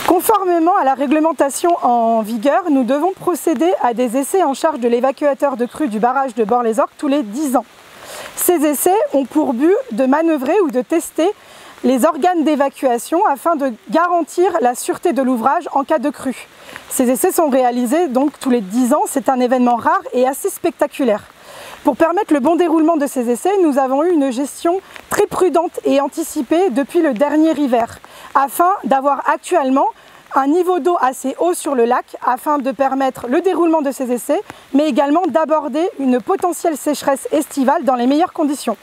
Conformément à la réglementation en vigueur, nous devons procéder à des essais en charge de l'évacuateur de crue du barrage de Bord-les-Orgues tous les 10 ans. Ces essais ont pour but de manœuvrer ou de tester les organes d'évacuation afin de garantir la sûreté de l'ouvrage en cas de crue. Ces essais sont réalisés donc tous les 10 ans, c'est un événement rare et assez spectaculaire. Pour permettre le bon déroulement de ces essais, nous avons eu une gestion très prudente et anticipée depuis le dernier hiver, afin d'avoir actuellement un niveau d'eau assez haut sur le lac, afin de permettre le déroulement de ces essais, mais également d'aborder une potentielle sécheresse estivale dans les meilleures conditions.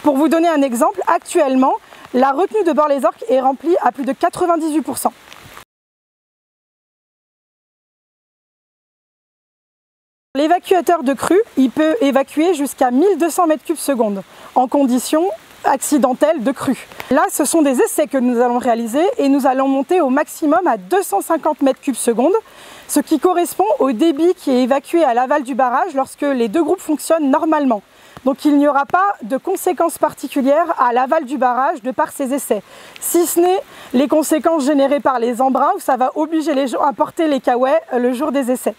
Pour vous donner un exemple, actuellement, la retenue de Bord-les-Orgues est remplie à plus de 98%. L'évacuateur de crue, il peut évacuer jusqu'à 1200 m3/s en conditions accidentelles de crue. Là, ce sont des essais que nous allons réaliser et nous allons monter au maximum à 250 m3/s, ce qui correspond au débit qui est évacué à l'aval du barrage lorsque les deux groupes fonctionnent normalement. Donc il n'y aura pas de conséquences particulières à l'aval du barrage de par ces essais, si ce n'est les conséquences générées par les embruns où ça va obliger les gens à porter les caouets le jour des essais.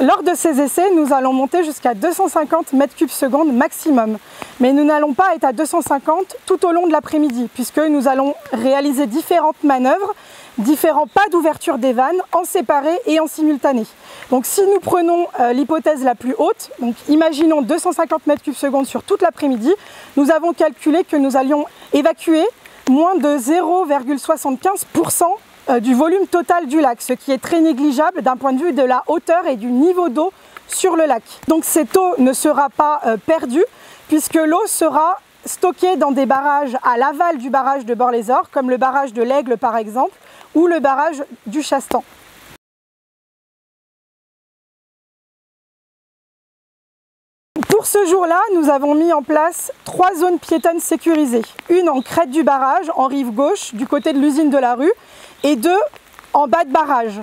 Lors de ces essais, nous allons monter jusqu'à 250 m3/s maximum. Mais nous n'allons pas être à 250 tout au long de l'après-midi, puisque nous allons réaliser différentes manœuvres, différents pas d'ouverture des vannes en séparé et en simultané. Donc si nous prenons l'hypothèse la plus haute, donc imaginons 250 m3/s sur toute l'après-midi, nous avons calculé que nous allions évacuer moins de 0,75% du volume total du lac, ce qui est très négligeable d'un point de vue de la hauteur et du niveau d'eau sur le lac. Donc cette eau ne sera pas perdue puisque l'eau sera stockée dans des barrages à l'aval du barrage de Bord-les-Orgues, comme le barrage de l'Aigle par exemple, ou le barrage du Chastan. Pour ce jour-là, nous avons mis en place 3 zones piétonnes sécurisées. Une en crête du barrage, en rive gauche, du côté de l'usine de la rue, et 2 en bas de barrage.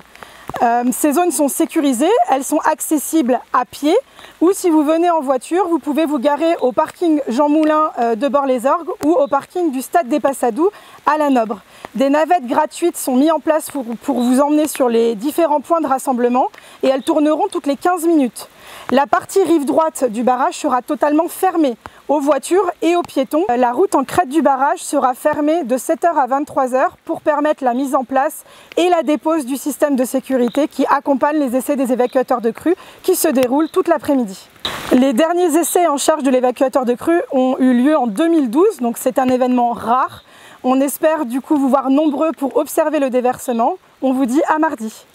Ces zones sont sécurisées, elles sont accessibles à pied, ou si vous venez en voiture, vous pouvez vous garer au parking Jean Moulin de Bord-les-Orgues ou au parking du Stade des Passadoux à La Nobre. Des navettes gratuites sont mises en place pour vous emmener sur les différents points de rassemblement et elles tourneront toutes les 15 minutes. La partie rive droite du barrage sera totalement fermée aux voitures et aux piétons. La route en crête du barrage sera fermée de 7 h à 23 h pour permettre la mise en place et la dépose du système de sécurité qui accompagne les essais des évacuateurs de crue qui se déroulent toute l'après-midi. Les derniers essais en charge de l'évacuateur de crue ont eu lieu en 2012, donc c'est un événement rare. On espère du coup vous voir nombreux pour observer le déversement. On vous dit à mardi.